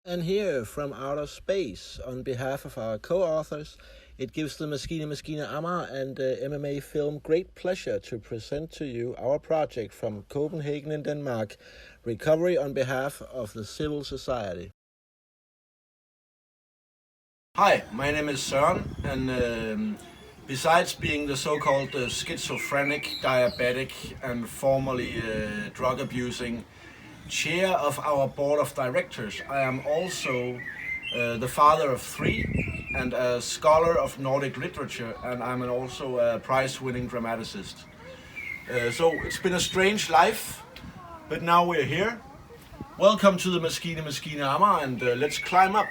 And here, from outer space, on behalf of our co-authors, it gives the Maskine Maskine Amager and MMA film great pleasure to present to you our project from Copenhagen in Denmark, Recovery on behalf of the Civil Society. Hi, my name is Søren, and besides being the so-called schizophrenic, diabetic, and formerly drug-abusing chair of our board of directors, I am also the father of three and a scholar of Nordic literature, and I'm also a prize-winning dramaticist. So it's been a strange life, but now we're here. Welcome to the Maskine Maskine Amager, and let's climb up.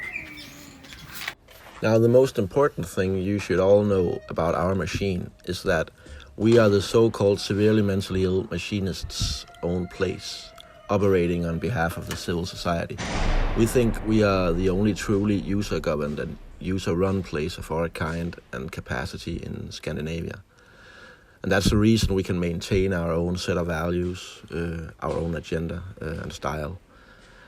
Now, the most important thing you should all know about our machine is that we are the so-called severely mentally ill machinists' own place, operating on behalf of the civil society. We think we are the only truly user-governed and user-run place of our kind and capacity in Scandinavia. And that's the reason we can maintain our own set of values, our own agenda and style.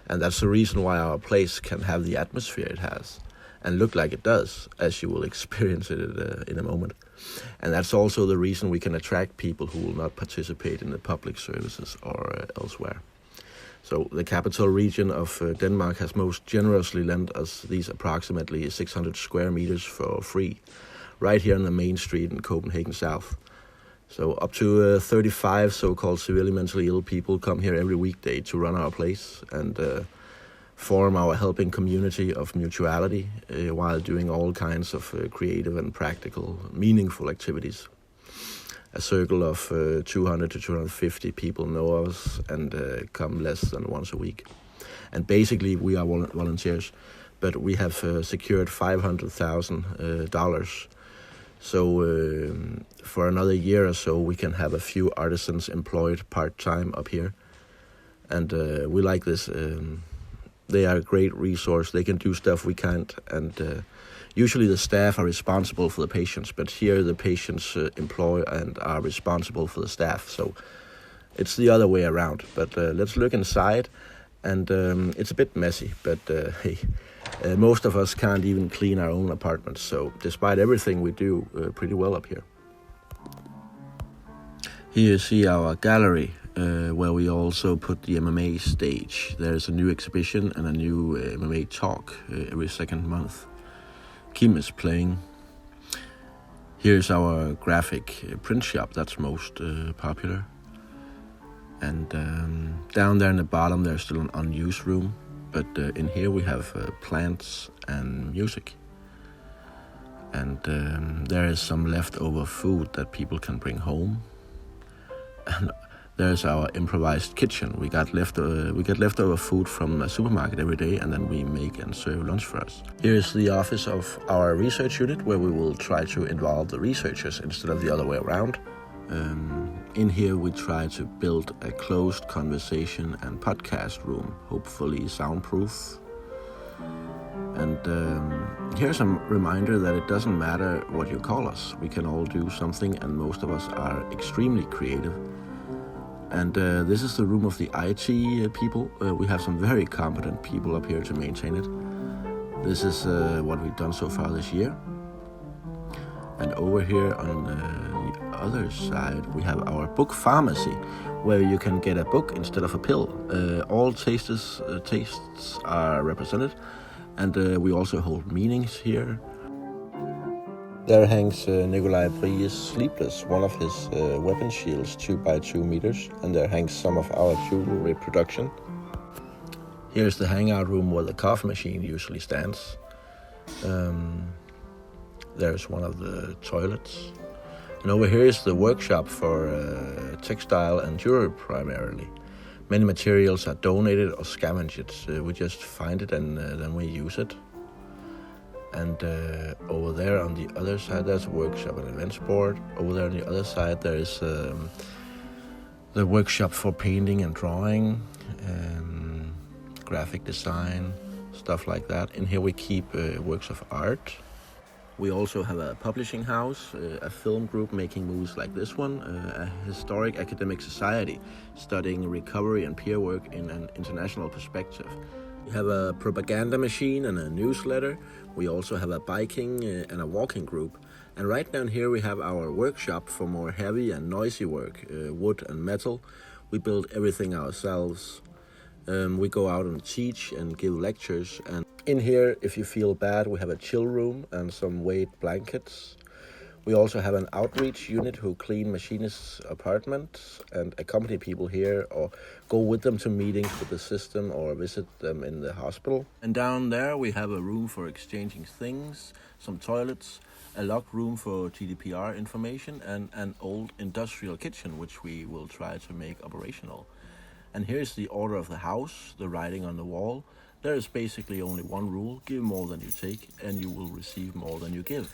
And that's the reason why our place can have the atmosphere it has and look like it does, as you will experience it in a moment. And that's also the reason we can attract people who will not participate in the public services or elsewhere. So the capital region of Denmark has most generously lent us these approximately 600 square meters for free, right here on the main street in Copenhagen South. So up to 35 so-called severely mentally ill people come here every weekday to run our place and form our helping community of mutuality while doing all kinds of creative and practical, meaningful activities. A circle of 200 to 250 people know us and come less than once a week. And basically we are volunteers, but we have secured $500,000. So for another year or so we can have a few artisans employed part-time up here. And we like this. They are a great resource. They can do stuff we can't, and usually the staff are responsible for the patients, but here the patients employ and are responsible for the staff. So it's the other way around. But let's look inside, and it's a bit messy, but hey, most of us can't even clean our own apartments. So despite everything, we do pretty well up here. Here you see our gallery, where we also put the MMA stage. There's a new exhibition and a new MMA talk every second month. Kim is playing. Here's our graphic print shop that's most popular. And down there in the bottom there's still an unused room, but in here we have plants and music. And there is some leftover food that people can bring home. And there's our improvised kitchen. We get leftover food from a supermarket every day, and then we make and serve lunch for us. Here is the office of our research unit, where we will try to involve the researchers instead of the other way around. In here we try to build a closed conversation and podcast room, hopefully soundproof. And here's a reminder that it doesn't matter what you call us. We can all do something, and most of us are extremely creative. And this is the room of the IT people. We have some very competent people up here to maintain it. This is what we've done so far this year. And over here on the other side, we have our book pharmacy, where you can get a book instead of a pill. All tastes are represented, and we also hold meetings here. There hangs Nikolai Brie's Sleepless, one of his weapon shields, 2 by 2 meters, and there hangs some of our jewelry production. Here's the hangout room where the coffee machine usually stands. There's one of the toilets. And over here is the workshop for textile and jewelry primarily. Many materials are donated or scavenged. We just find it and then we use it. And over there on the other side, there's a workshop and events board. Over there on the other side, there is the workshop for painting and drawing, graphic design, stuff like that. In here we keep works of art. We also have a publishing house, a film group making movies like this one, a historic academic society studying recovery and peer work in an international perspective. We have a propaganda machine and a newsletter. We also have a biking and a walking group. And right down here we have our workshop for more heavy and noisy work, wood and metal. We build everything ourselves. We go out and teach and give lectures. And in here, if you feel bad, we have a chill room and some weight blankets. We also have an outreach unit who clean machinists' apartments and accompany people here or go with them to meetings with the system or visit them in the hospital. And down there we have a room for exchanging things, some toilets, a locked room for GDPR information and an old industrial kitchen which we will try to make operational. And here's the order of the house, the writing on the wall. There is basically only one rule: give more than you take and you will receive more than you give.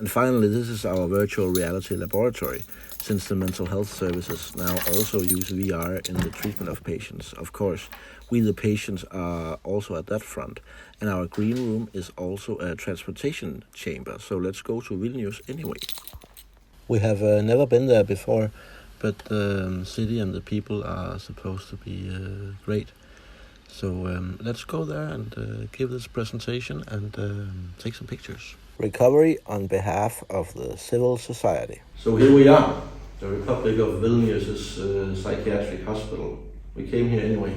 And finally, this is our virtual reality laboratory, since the mental health services now also use VR in the treatment of patients. Of course, we the patients are also at that front, and our green room is also a transportation chamber, so let's go to Vilnius anyway. We have never been there before, but the city and the people are supposed to be great. So let's go there and give this presentation and take some pictures. Recovery on behalf of the civil society. So here we are, the Republic of Vilnius' psychiatric hospital. We came here anyway.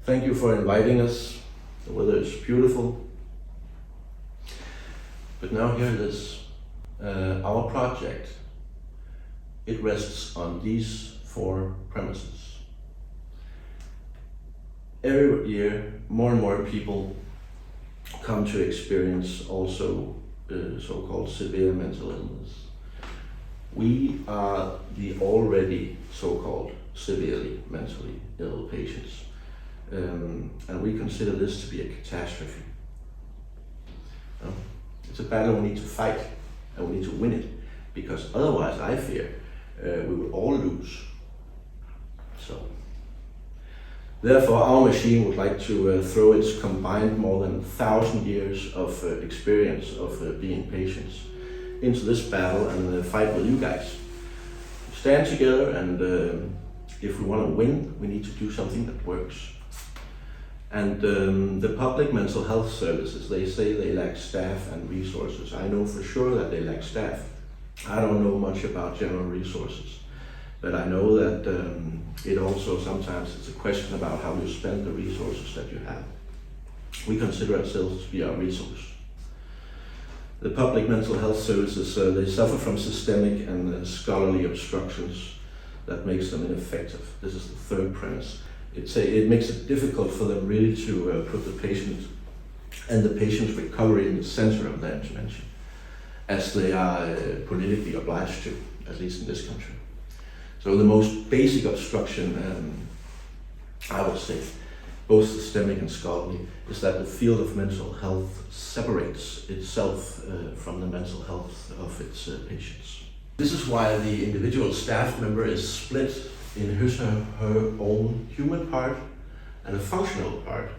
Thank you for inviting us. The weather is beautiful. But now here it is. Our project, it rests on these 4 premises. Every year, more and more people come to experience also so-called severe mental illness. We are the already so-called severely mentally ill patients, and we consider this to be a catastrophe. It's a battle we need to fight, and we need to win it, because otherwise I fear we will all lose. So. Therefore, our machine would like to throw its combined more than 1,000 years of experience of being patients into this battle and fight with you guys. Stand together, and if we want to win, we need to do something that works. And the public mental health services, they say they lack staff and resources. I know for sure that they lack staff. I don't know much about general resources. But I know that it also sometimes it's a question about how you spend the resources that you have. We consider ourselves to be our resource. The public mental health services, they suffer from systemic and scholarly obstructions that makes them ineffective. This is the 3rd premise. It makes it difficult for them really to put the patient and the patient's recovery in the center of their intervention, as they are politically obliged to, at least in this country. So the most basic obstruction, I would say, both systemic and scholarly, is that the field of mental health separates itself from the mental health of its patients. This is why the individual staff member is split in his or her own human part and a functional part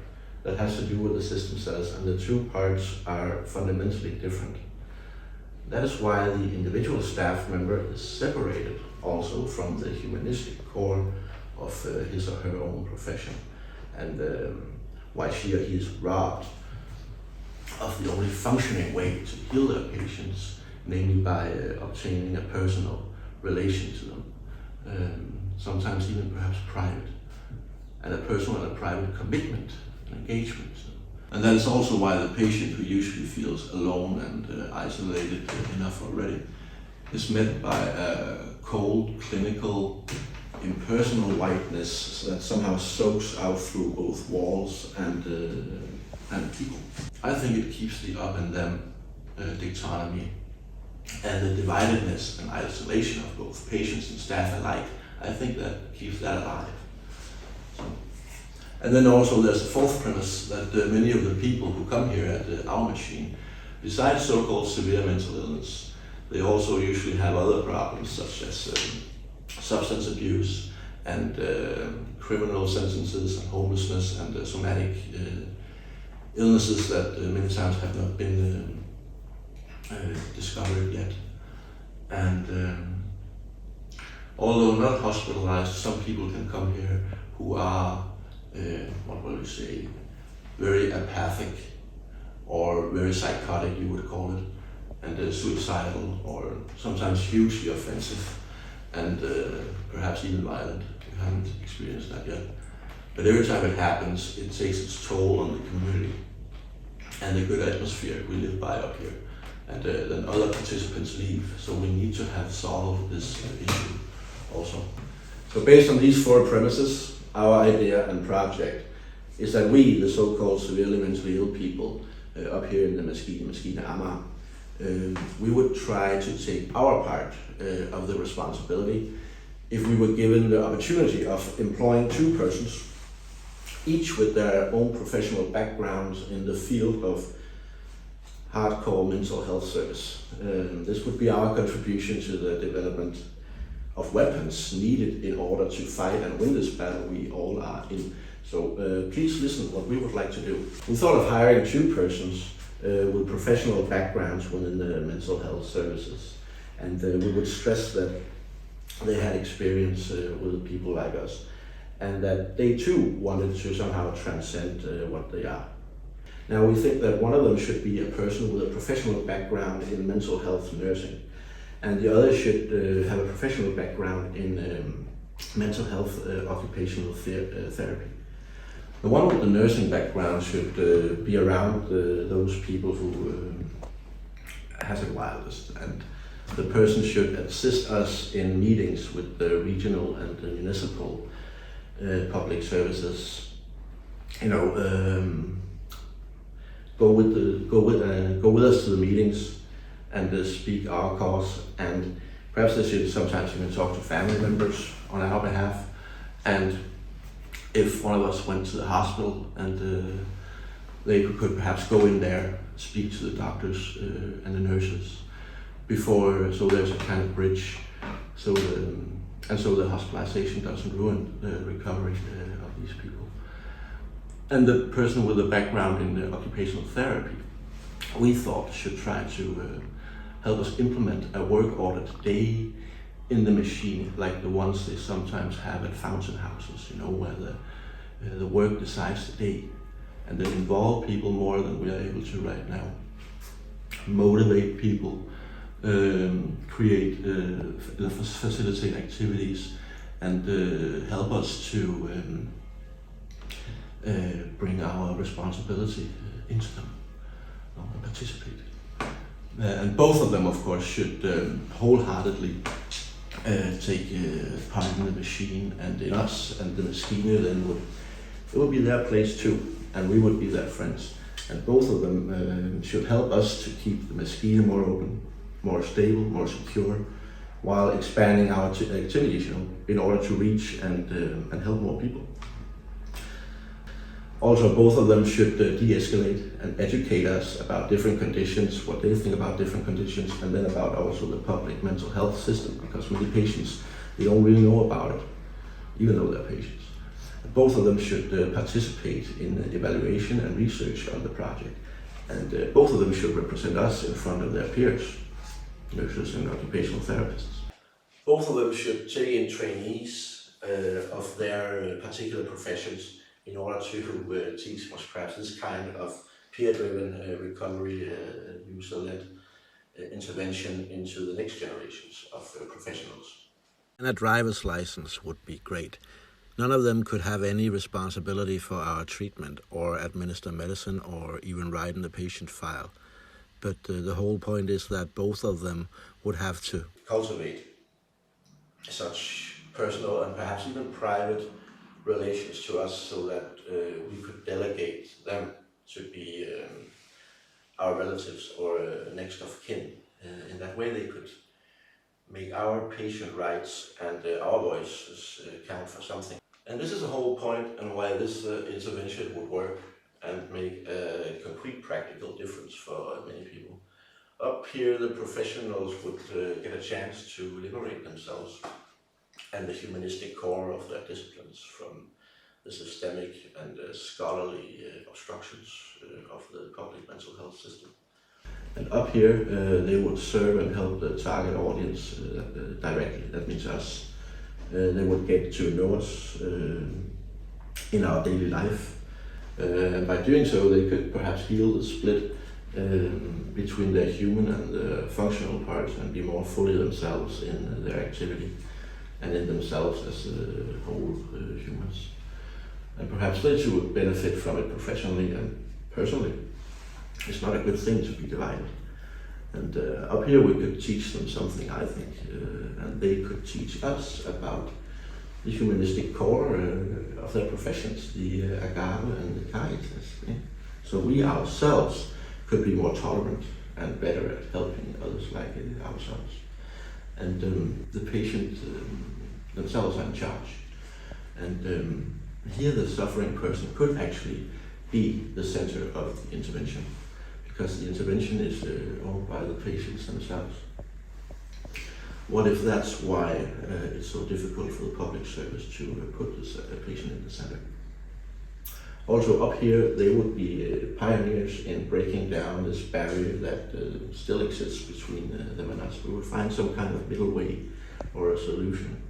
that has to do with the system cells, and the 2 parts are fundamentally different. That is why the individual staff member is separated also from the humanistic core of his or her own profession, and why she or he is robbed of the only functioning way to heal their patients, namely by obtaining a personal relation to them, sometimes even perhaps private, and a personal and a private commitment and engagement. And that is also why the patient, who usually feels alone and isolated enough already, is met by a cold, clinical, impersonal whiteness that somehow soaks out through both walls and people. I think it keeps the up and them dichotomy and the dividedness and isolation of both patients and staff alike. I think that keeps that alive. So. And then also there's a 4th premise, that many of the people who come here at our machine, besides so-called severe mental illness, they also usually have other problems such as substance abuse and criminal sentences and homelessness and somatic illnesses that many times have not been discovered yet. And although not hospitalized, some people can come here who are, what will you say, very apathic or very psychotic, you would call it, and suicidal or sometimes hugely offensive and perhaps even violent. We haven't experienced that yet. But every time it happens, it takes its toll on the community and the good atmosphere we live by up here. And then other participants leave, so we need to have solved this issue also. So based on these four premises, our idea and project is that we, the so-called severely mentally ill people up here in the Maskine Maskine Amager, we would try to take our part of the responsibility if we were given the opportunity of employing two persons, each with their own professional backgrounds in the field of hardcore mental health service. This would be our contribution to the development of weapons needed in order to fight and win this battle we all are in. So please listen what we would like to do. We thought of hiring two persons with professional backgrounds within the mental health services. And we would stress that they had experience with people like us, and that they too wanted to somehow transcend what they are. Now we think that one of them should be a person with a professional background in mental health nursing, and the other should have a professional background in mental health occupational therapy. The one with the nursing background should be around those people who has it wildest, and the person should assist us in meetings with the regional and the municipal public services. You know, go with us to the meetings and speak our cause, and perhaps they should sometimes even talk to family members on our behalf. And if one of us went to the hospital and they could perhaps go in there, speak to the doctors and the nurses before, so there's a kind of bridge, so the hospitalization doesn't ruin the recovery of these people. And the person with a background in the occupational therapy, we thought, should try to help us implement a work audit day in the machine, like the ones they sometimes have at fountain houses, you know, where the work decides the day, and then involve people more than we are able to right now. Motivate people, facilitate activities, and help us to bring our responsibility into them, and participate. And both of them, of course, should wholeheartedly take part in the machine and in us, and the Maskine then it would be their place too, and we would be their friends. And both of them should help us to keep the Maskine more open, more stable, more secure, while expanding our activities, you know, in order to reach and help more people. Also, both of them should de-escalate and educate us about different conditions, what they think about different conditions, and then about also the public mental health system, because many patients, they don't really know about it, even though they're patients. Both of them should participate in evaluation and research on the project, and both of them should represent us in front of their peers, nurses and occupational therapists. Both of them should take in trainees of their particular professions in order to teach us perhaps this kind of peer-driven recovery, user-led intervention into the next generations of professionals. And a driver's license would be great. None of them could have any responsibility for our treatment or administer medicine or even write in the patient file. But the whole point is that both of them would have to cultivate such personal and perhaps even private relations to us, so that we could delegate them to be our relatives or next of kin. In that way they could make our patient rights and our voices count for something. And this is the whole point and why this intervention would work and make a concrete practical difference for many people. Up here the professionals would get a chance to liberate themselves and the humanistic core of their disciplines from the systemic and scholarly obstructions of the public mental health system. And up here they would serve and help the target audience directly, that means us. They would get to know us in our daily life, And by doing so, they could perhaps heal the split between their human and the functional parts and be more fully themselves in their activity and in themselves as whole humans. And perhaps they too would benefit from it professionally and personally. It's not a good thing to be divided. And up here we could teach them something, I think, and they could teach us about the humanistic core of their professions, the agave and the caritas. Yeah? So we ourselves could be more tolerant and better at helping others like ourselves. And the patient themselves are in charge. And here the suffering person could actually be the center of the intervention, because the intervention is owned by the patients themselves. What if that's why it's so difficult for the public service to put the patient in the center? Also up here, they would be pioneers in breaking down this barrier that still exists between them and us. We would find some kind of middle way or a solution.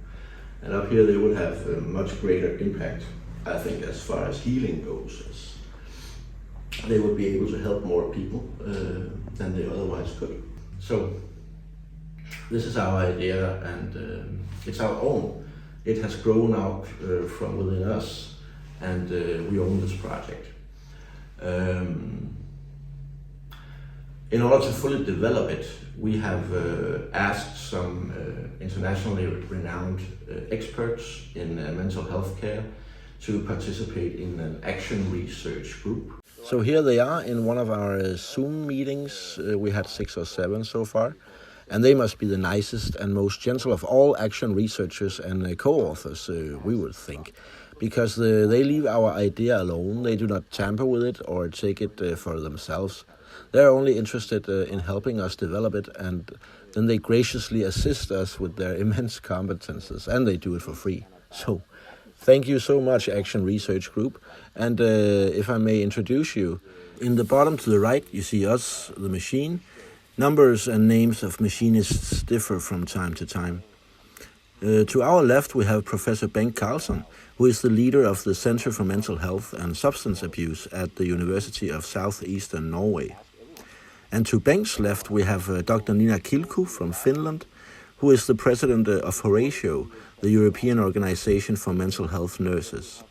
And up here they would have a much greater impact, I think, as far as healing goes. As they would be able to help more people than they otherwise could. So this is our idea, and it's our own. It has grown out from within us, and we own this project. In order to fully develop it, we have asked some internationally renowned experts in mental health care to participate in an action research group. So here they are in one of our Zoom meetings. We had 6 or 7 so far. And they must be the nicest and most gentle of all action researchers and co-authors, we would think. Because they leave our idea alone. They do not tamper with it or take it for themselves. They're only interested in helping us develop it, and then they graciously assist us with their immense competences, and they do it for free. So, thank you so much, Action Research Group. And if I may introduce you, in the bottom to the right, you see us, the machine. Numbers and names of machinists differ from time to time. To our left, we have Professor Bengt Carlson, who is the leader of the Center for Mental Health and Substance Abuse at the University of Southeastern Norway. And to Bengt's left, we have Dr. Nina Kilku from Finland, who is the president of Horatio, the European Organization for Mental Health Nurses.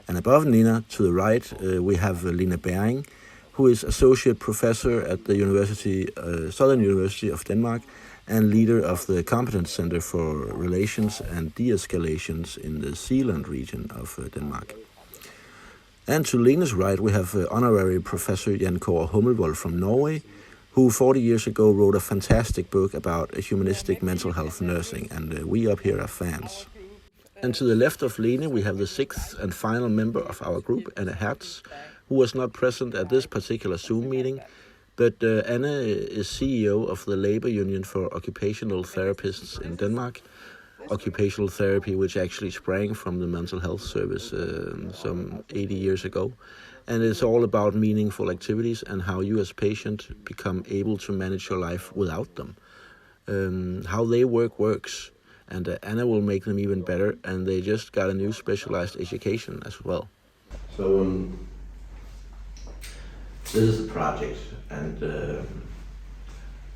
And above Nina, to the right, we have Lina Bering, who is associate professor at the Southern University of Denmark and leader of the Competence Center for Relations and De-escalations in the Zealand region of Denmark. And to Lena's right, we have honorary Professor Jan Kåre Hummelvold from Norway, who 40 years ago wrote a fantastic book about humanistic mental health nursing, and we up here are fans. And to the left of Lene, we have the 6th and final member of our group, Anne Hertz, who was not present at this particular Zoom meeting, but Anne is CEO of the Labor Union for Occupational Therapists in Denmark, occupational therapy which actually sprang from the mental health service some 80 years ago. And it's all about meaningful activities and how you as patient become able to manage your life without them. How they works, and Anna will make them even better, and they just got a new specialized education as well. So this is a project, and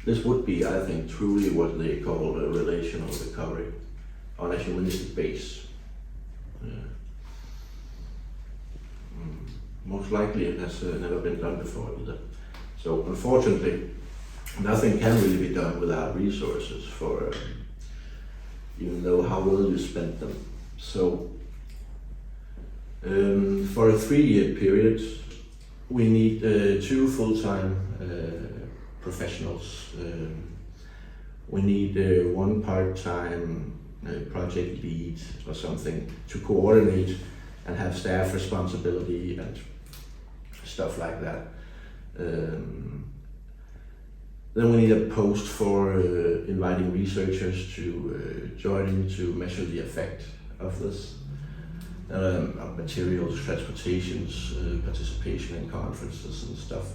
this would be, I think, truly what they call a relational recovery on a humanistic base. Most likely it has never been done before either. So unfortunately, nothing can really be done without resources, for even though how well you spend them. So for a 3-year period, we need 2 full-time professionals. We need 1 part-time project lead or something to coordinate and have staff responsibility and stuff like that. Then we need a post for inviting researchers to join in to measure the effect of this. Of materials, transportations, participation in conferences and stuff.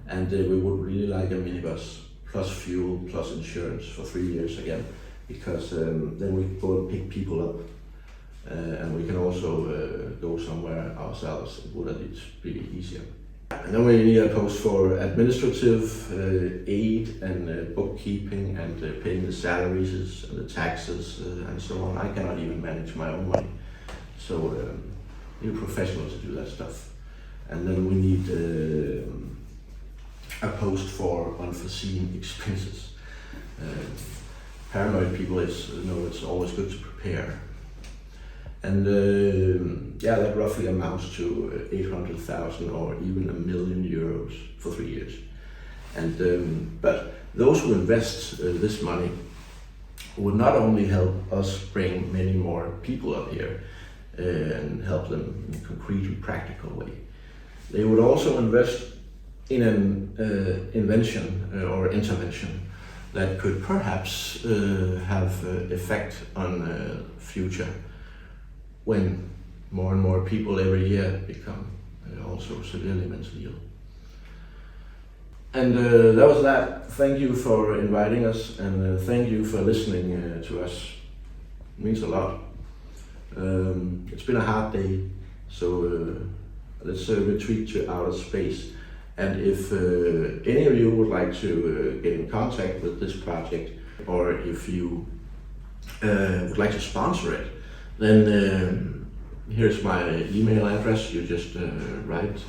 And we would really like a minibus, plus fuel, plus insurance for 3 years again, because then we go and pick people up and we can also go somewhere ourselves. It would at least be easier. And then we need a post for administrative aid and bookkeeping and paying the salaries and the taxes and so on. I cannot even manage my own money, so we need a professional to do that stuff. And then we need a post for unforeseen expenses. Paranoid people know it's always good to prepare. And that roughly amounts to 800,000 or even €1 million for 3 years. And but those who invest this money would not only help us bring many more people up here and help them in a concrete and practical way. They would also invest in an invention or intervention that could perhaps have effect on the future, when more and more people every year become also severely mentally ill. And that was that. Thank you for inviting us, and thank you for listening to us. It means a lot. It's been a hard day, so let's retreat to outer space. And if any of you would like to get in contact with this project, or if you would like to sponsor it, then here's my email address. You just write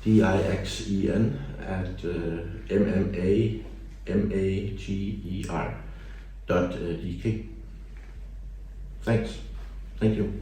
dixen@mmamager.dk. Thanks. Thank you.